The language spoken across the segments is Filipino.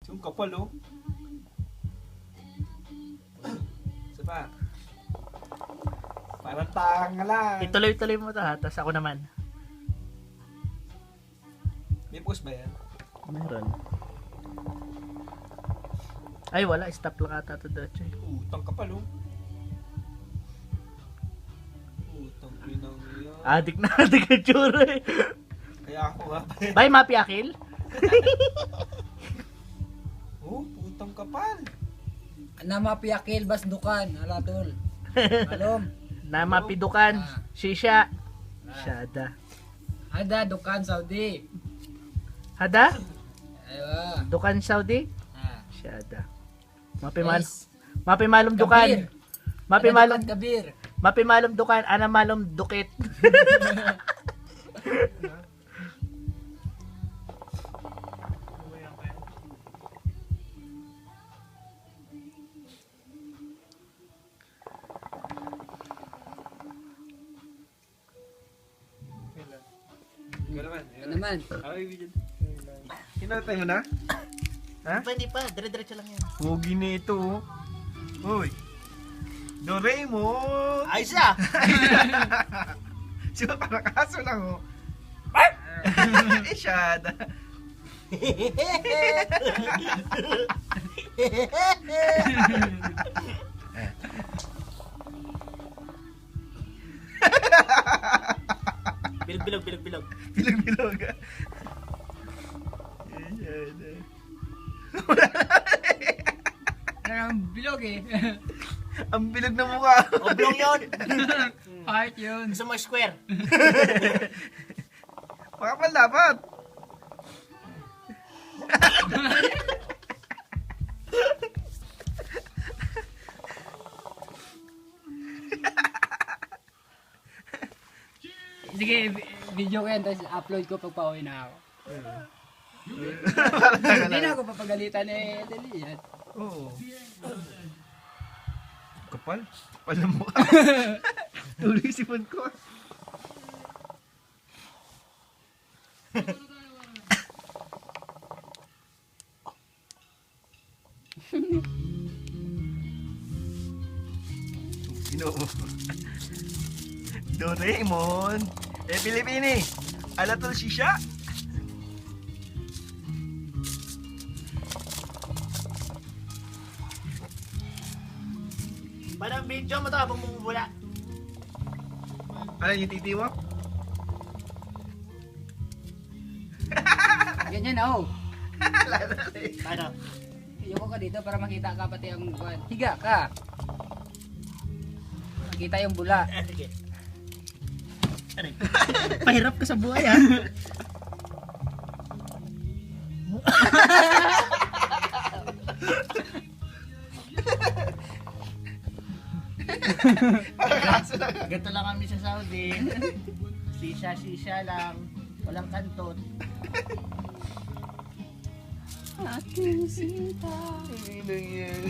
Yung kapal, oh. Isa pa. Parang tanga lang. Ituloy-tuloy mo to ha, tapos ako naman. May post ba yan? Meron. Ay, wala. Stop lang ata to dito. Utang kapal, oh. Utang pinang yan. Adik na adik ang tsura eh. Kaya ako nga. Bye, Mapi Akil. Oh, utang kapal. Nama piyakil bas dukan, alatol. Alom. Nama Pidukan. Shisha. Shada. Ada dukan Saudi. Hada? Aywa. Dukan Saudi? Ah. Shada. Mapimal. Guys, Mapimalom Kabir. Dukan. Mapimalom. Ada dukan kabir. Mapimalom Dukan. Anamalom Dukit. Ikaw naman. Ano naman? Ay, video. Kinatay mo na? Ha? Hindi pa. Dire-diretso lang yan. Hugi na ito, oh. Hoy. Doraemon! Ay siya! Siya parang aso lang, oh. Isyada. Bilog, bilog, bilog, bilog. Bilog-bilog, ah. Isyada. Ang bilog eh. Ang bilog na mukha. Oblong yun. Heart yun. Gusto mo square. Makapal dapat. Sige, video ko yan, tapos upload ko pag pauwi na ako. Hindi na ako papagalitan eh, dali yan. Oo. Kapal? Kapal na mukha. Tuloy sipon ko. Ginoo. Doraemon. Pilipini. Alatol shisha. Parang video mo to habang bumubula. Ano yung titi mo? Ganyan oh. Ano? Ayoko ka dito para makita ka pati ang buwan. Higa ka. Makita yung bula. Sige. Ano? Pahirap ka sa buhay ah. Ganito lang kami sa Saudi. Sisha lang. Walang kantot. Aking sinta. Ano yan?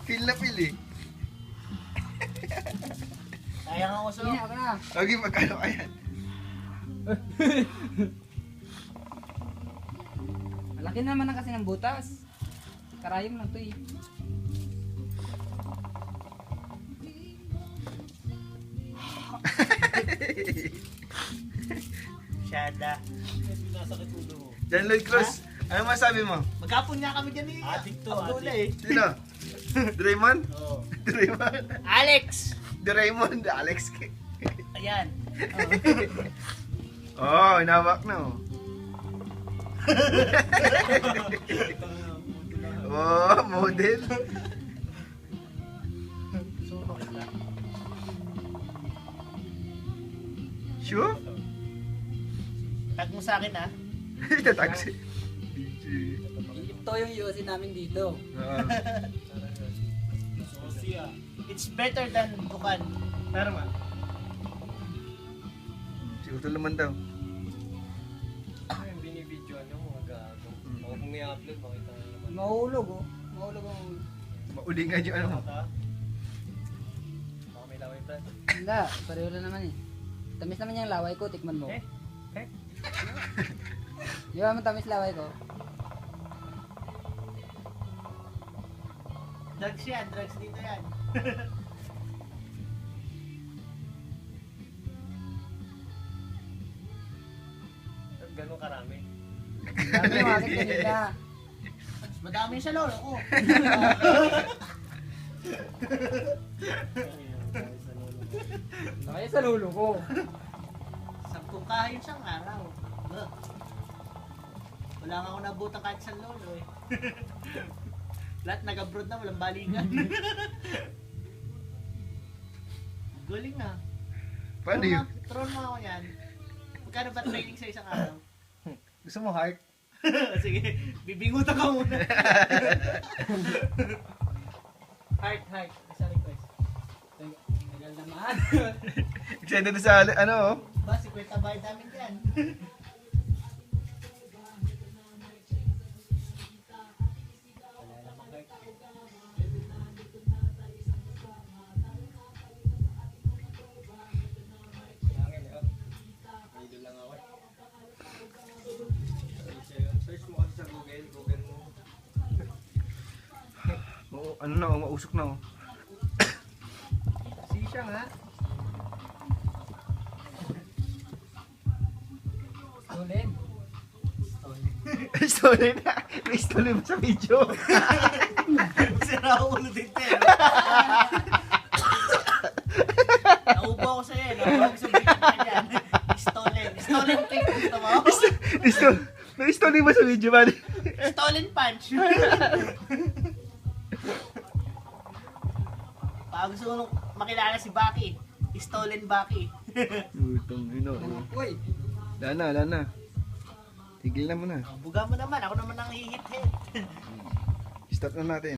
Feel na feel eh. Sayang ang uso. Sige, ako na. Lagi magkano kaya? Malaki naman na kasi ng butas. Karayom lang to eh. Shada. Nasakit ulo mo. John Lloyd Cruz, ano masabi mo? Magkapon nga kami dyan eh. Adik to. Adik. Sino? Doraemon? Oo. Doraemon? Alex! Doraemon, Alex. Ayan. Oh, inawak na oh. Oh, model. Sure? Tag mo sa akin ah. Ito taxi. Ito yung yosin namin dito. It's better than Dukan. Pero ma. Siguro naman daw. Yung binibidyo ano mga gago. O kung i-upload, makita na naman. Mahulog oh. Mahulog ang... Mauli nga yung ano. Mata. Baka may laway plan. Hindi, pareho na naman eh. Tamis naman yung laway ko, tikman mo. Eh? Di ba matamis laway ko? Drugs yan, drugs dito yan. Ganun karami. Dami yung akin kanina. Mas madami sa lolo ko. Kaya sa lulo ko. 10 kain siyang araw. Ugh. Wala nga ako nabutan kahit sa lolo eh. Lahat nag-abroad na, walang balikan. Galing ah. Paano yun? Tron mo ako yan. Magkano ba training sa isang araw? Gusto mo heart? Sige, bibingutan ka muna. Heart. Isa request. Tagal naman. Excited na sa ano oh. Ba, si Kwenta bayad namin yan. Wala namang heart. Langin eh. Dito lang ako eh. Search mo kasi sa Google. Google mo. Oo, ano na oh, mausok na oh. Sisya nga. Ulit. Story na. May story ba sa video? Sira ako ulo din te. Naubo ako sa'yo eh. Naubo ako sa video ka dyan. Stolen cake. Gusto mo? May story ba sa video man? Stolen punch. Pag gusto mo makilala si Baki. Stolen Baki. Utang ino. Uy. Lana. Tigil na muna. Buga mo naman. Ako naman ang hihit-hit. Start na natin.